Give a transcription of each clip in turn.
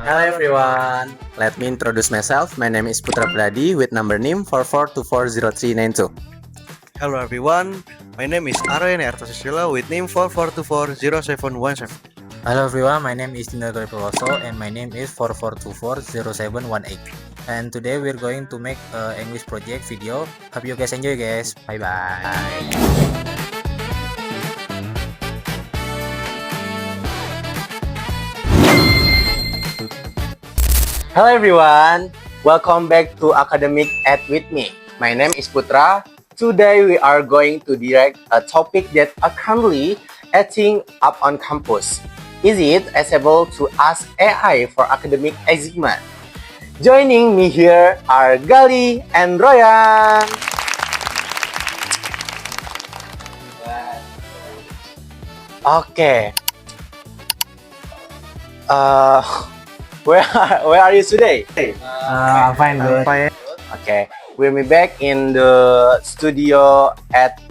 Hello everyone. Let me introduce myself. My name is Putra Pradi with number NIM 44240392. Hello everyone, my name is Aryan Ertasisila with name 44240717. Hello everyone, my name is Tindar Peloso and my name is 44240718. And today we're going to make an English project video. Hope you guys enjoy guys. Bye bye. Hello everyone. Welcome back to Academic Ed with me. My name is Putra. Today we are going to direct a topic that are currently eating up on campus. Is it possible to ask AI for academic achievement? Joining me here are Gali and Royan. Okay. Where are you today? I'm fine, good. Okay, we'll be back in the studio at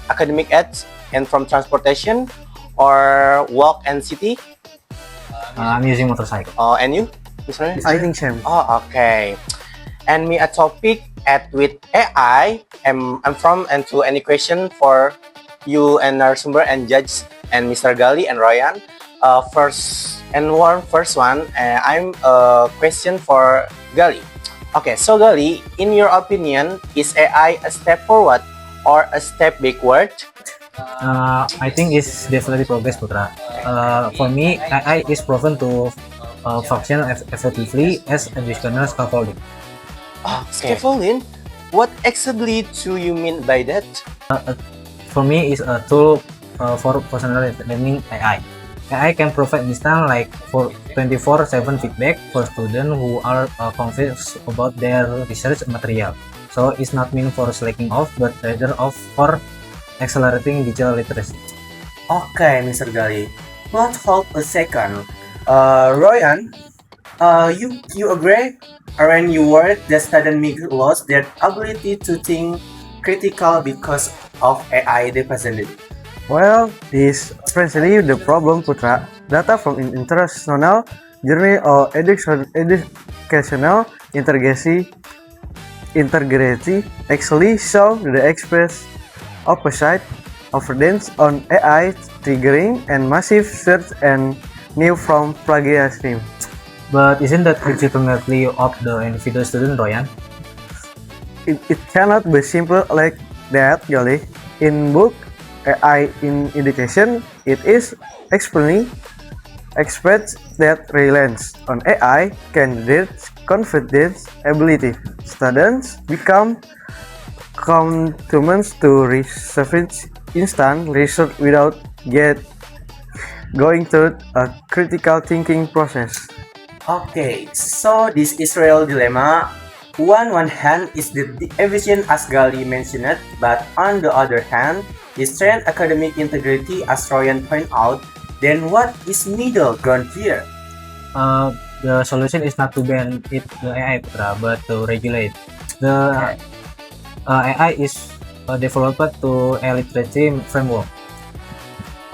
Academic Ed and from transportation or walk and city. I'm using motorcycle. And you, Mr. Ryan? I think same. Oh, okay. And me a topic at with AI. I'm from and to any question for you and Narsumber and Judge and Mr. Gali and Ryan. First one, I'm a question for Gali. Okay, so Gali, in your opinion, is AI a step forward or a step backward? I think it's definitely progress, Putra. For me, AI is proven to function effectively as educational scaffolding. Scaffolding? What exactly do you mean by that? For me, it's a tool for personal learning AI. AI can provide instant for 24/7 feedback for students who are confused about their research material. So it's not meant for slacking off, but rather for accelerating digital literacy. Okay, Mr. Gali. But hold a second. Royan, you agree? Aren't you worried that students may lose their ability to think critical because of AI represented? Well, this especially the problem Putra. Data from international journal or educational integrity actually show the express opposite confidence on AI triggering and massive search and new from plagiarism. But isn't that legitimately of the individual student, Royan? It cannot be simple like that, Gali. In book AI in education, it is explained experts that reliance on AI can reduce confidence ability. Students become consumed to research instant research without going through a critical thinking process. Okay, so this Israel dilemma, one hand is the efficient as Gali mentioned, but on the other hand, is strength academic integrity as Ryan pointed out. Then what is middle ground here? The solution is not to ban the AI, Putra, but to regulate. The AI is developed to a literacy framework.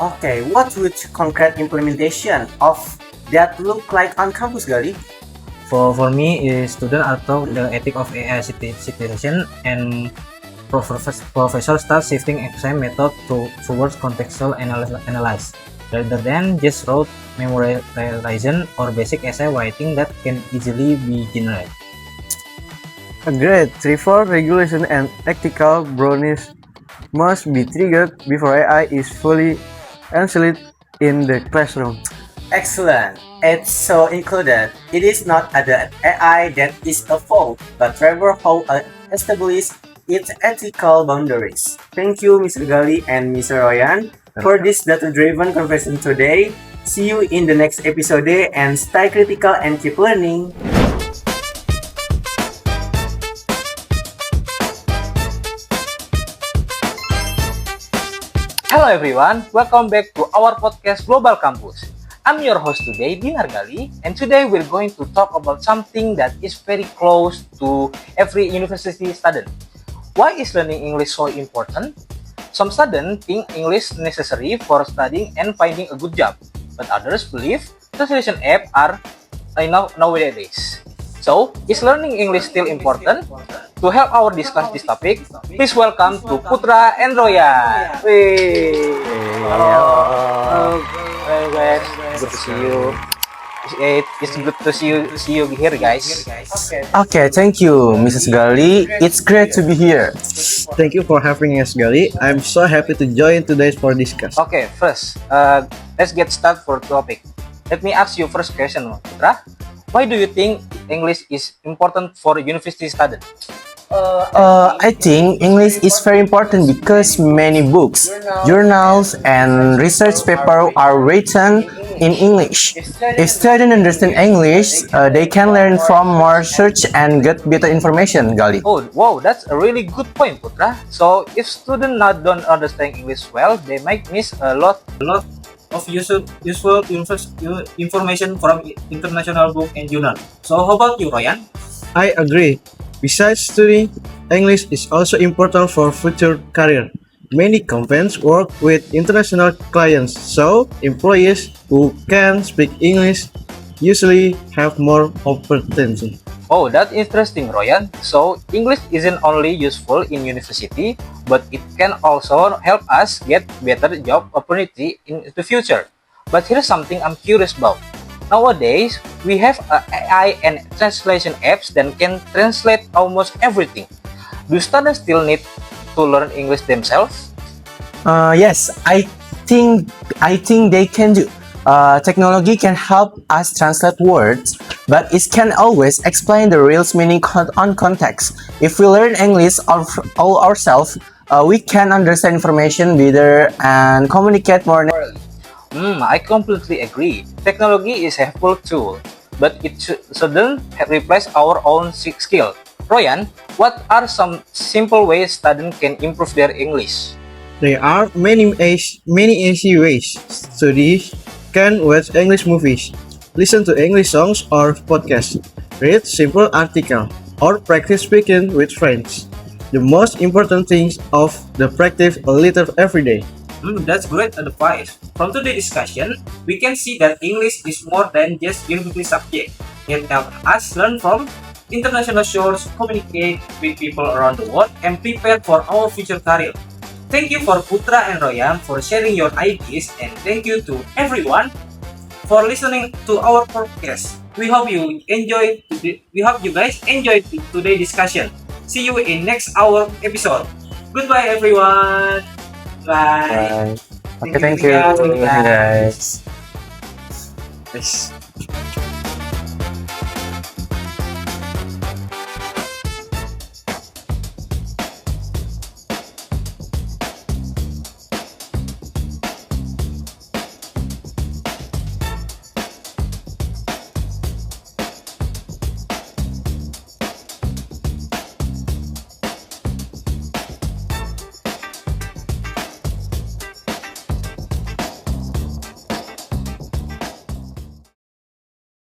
Okay, what would concrete implementation of that look like on campus, Gali? For me, students are taught the ethic of AI citation and professors start shifting exam method towards contextual analysis rather than just rote memorization or basic essay writing that can easily be generated. Agreed. Therefore, regulation and ethical brownies must be triggered before AI is fully installed in the classroom. Excellent. It's so included. It is not the AI that is a fault, but rather how establish its ethical boundaries. Thank you, Mr. Gali and Mr. Ryan, for this data-driven conversation today. See you in the next episode and stay critical and keep learning. Hello everyone, welcome back to our podcast Global Campus. I'm your host today, Dinar Gali, and today we're going to talk about something that is very close to every university student. Why is learning English so important? Some students think English necessary for studying and finding a good job, but others believe translation apps are nowadays. So, is learning English still important? To help our discuss this topic, please welcome to Putra and Royan. Hello guys, good to see you. It's good to see you here, guys. Okay, thank you, Mrs. Gali. It's great to be here. Thank you for having us, Gali. I'm so happy to join today's for discuss. Okay, first, let's get started for topic. Let me ask you first question, Putra. Why do you think English is important for university students? I think English is very important because many books, journals, and research papers are written in English. If students understand English, they can learn from more research and get better information, Gali. Oh, wow, that's a really good point, Putra. So, if students don't understand English well, they might miss a lot. Of useful information from international book and journal. So how about you, Royan? I agree. Besides studying, English is also important for future career. Many companies work with international clients, so employees who can speak English usually have more opportunity. Oh, that's interesting, Royan. So, English isn't only useful in university, but it can also help us get better job opportunity in the future. But here's something I'm curious about. Nowadays, we have AI and translation apps that can translate almost everything. Do students still need to learn English themselves? Yes, I think they can do. Technology can help us translate words, but it can always explain the real meaning on context. If we learn English all ourselves, we can understand information better and communicate more. I completely agree. Technology is a helpful tool, but it shouldn't replace our own skill. Royan, what are some simple ways students can improve their English? There are many easy ways. Study can watch English movies, listen to English songs or podcasts, read simple articles, or practice speaking with friends. The most important thing of the practice a little every day. That's great advice. From today's discussion, we can see that English is more than just university subject. It helps us learn from international sources, communicate with people around the world, and prepare for our future career. Thank you for Putra and Royan for sharing your ideas, and thank you to everyone for listening to our podcast. We hope you guys enjoyed today's discussion. See you in next hour episode. Goodbye everyone. Bye. Okay, thank you, guys. Yes.